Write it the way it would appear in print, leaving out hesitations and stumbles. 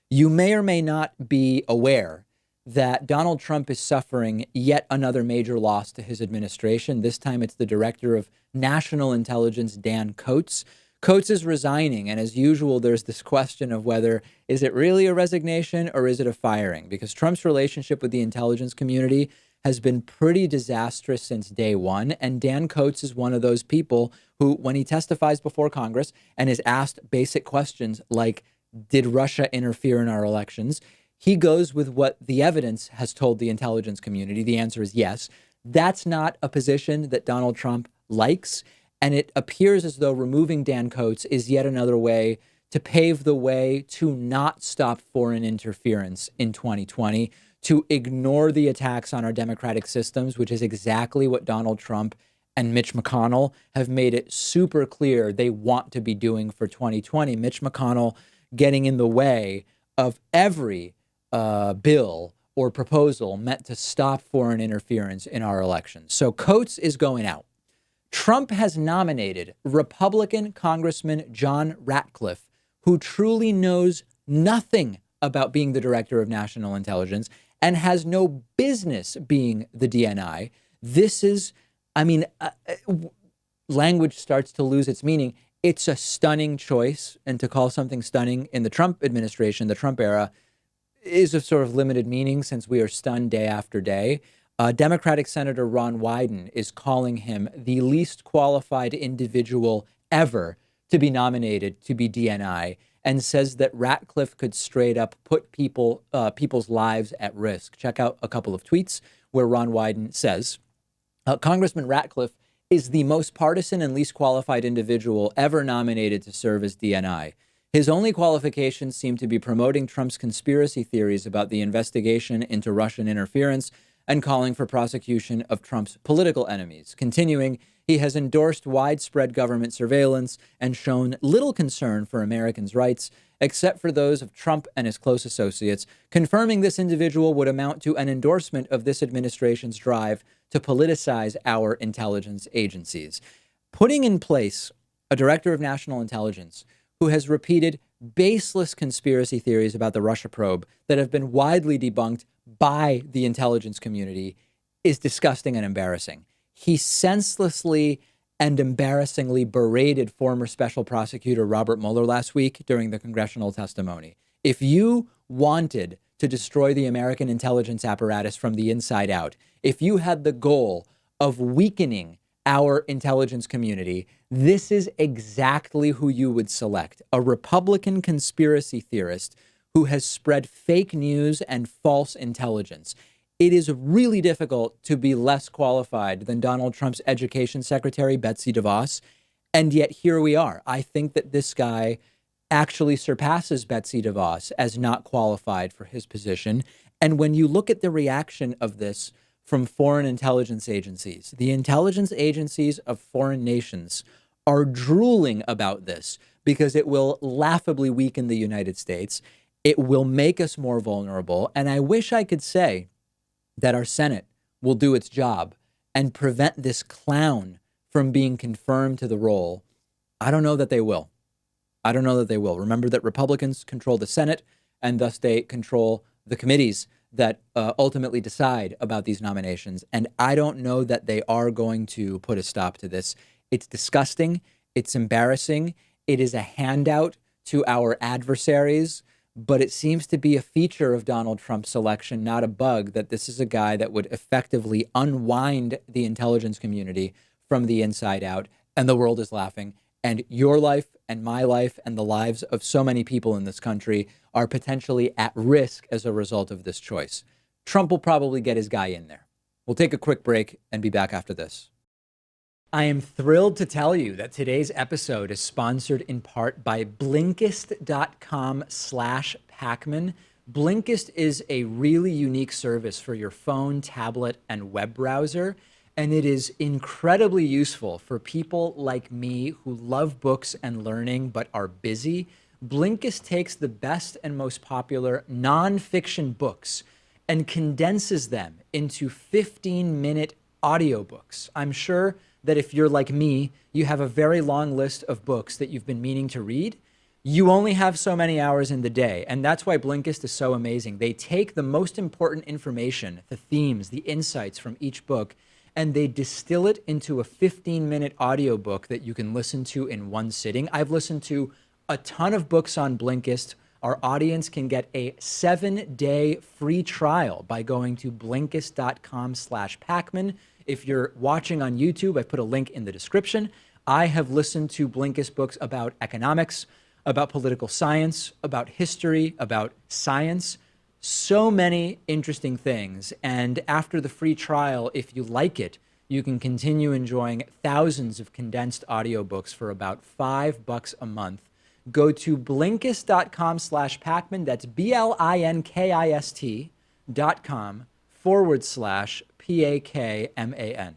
You may or may not be aware that Donald Trump is suffering yet another major loss to his administration. This time it's the director of national intelligence, Dan Coats. Coats is resigning. And as usual, there's this question of whether is it really a resignation or is it a firing? Because Trump's relationship with the intelligence community has been pretty disastrous since day one. And Dan Coats is one of those people who, when he testifies before Congress and is asked basic questions like, did Russia interfere in our elections? He goes with what the evidence has told the intelligence community. The answer is yes. That's not a position that Donald Trump likes. And it appears as though removing Dan Coats is yet another way to pave the way to not stop foreign interference in 2020, to ignore the attacks on our democratic systems, which is exactly what Donald Trump and Mitch McConnell have made it super clear they want to be doing for 2020. Mitch McConnell getting in the way of every bill or proposal meant to stop foreign interference in our elections. So Coats is going out. Trump has nominated Republican Congressman John Ratcliffe, who truly knows nothing about being the director of national intelligence and has no business being the DNI. This is, language starts to lose its meaning. It's a stunning choice. And to call something stunning in the Trump administration, the Trump era, is of sort of limited meaning since we are stunned day after day. Democratic Senator Ron Wyden is calling him the least qualified individual ever to be nominated to be DNI, and says that Ratcliffe could straight up put people's lives at risk. Check out a couple of tweets where Ron Wyden says, Congressman Ratcliffe is the most partisan and least qualified individual ever nominated to serve as DNI. His only qualifications seem to be promoting Trump's conspiracy theories about the investigation into Russian interference and calling for prosecution of Trump's political enemies. Continuing, he has endorsed widespread government surveillance and shown little concern for Americans' rights, except for those of Trump and his close associates. Confirming this individual would amount to an endorsement of this administration's drive to politicize our intelligence agencies. Putting in place a director of national intelligence who has repeated baseless conspiracy theories about the Russia probe that have been widely debunked by the intelligence community is disgusting and embarrassing. He senselessly and embarrassingly berated former special prosecutor Robert Mueller last week during the congressional testimony. If you wanted to destroy the American intelligence apparatus from the inside out, if you had the goal of weakening our intelligence community, this is exactly who you would select: a Republican conspiracy theorist who has spread fake news and false intelligence. It is really difficult to be less qualified than Donald Trump's education secretary, Betsy DeVos. And yet here we are. I think that this guy actually surpasses Betsy DeVos as not qualified for his position. And when you look at the reaction of this from foreign intelligence agencies, the intelligence agencies of foreign nations are drooling about this because it will laughably weaken the United States. It will make us more vulnerable. And I wish I could say that our Senate will do its job and prevent this clown from being confirmed to the role. I don't know that they will. I don't know that they will. Remember that Republicans control the Senate, and thus they control the committees that ultimately decide about these nominations. And I don't know that they are going to put a stop to this. It's disgusting. It's embarrassing. It is a handout to our adversaries. But it seems to be a feature of Donald Trump's election, not a bug, that this is a guy that would effectively unwind the intelligence community from the inside out. And the world is laughing. And your life and my life and the lives of so many people in this country are potentially at risk as a result of this choice. Trump will probably get his guy in there. We'll take a quick break and be back after this. I am thrilled to tell you that today's episode is sponsored in part by Blinkist.com/Pakman. Blinkist is a really unique service for your phone, tablet, and web browser, and it is incredibly useful for people like me who love books and learning but are busy. Blinkist takes the best and most popular nonfiction books and condenses them into 15-minute audiobooks. I'm sure that if you're like me, you have a very long list of books that you've been meaning to read. You only have so many hours in the day. And that's why Blinkist is so amazing. They take the most important information, the themes, the insights from each book, and they distill it into a 15-minute audiobook that you can listen to in one sitting. I've listened to a ton of books on Blinkist. Our audience can get a 7-day free trial by going to Blinkist.com/Pakman. If you're watching on YouTube, I put a link in the description. I have listened to Blinkist books about economics, about political science, about history, about science, so many interesting things. And after the free trial, if you like it, you can continue enjoying thousands of condensed audiobooks for about $5 a month. Go to Blinkist.com/Pakman. That's BLINKIST.com/PAKMAN.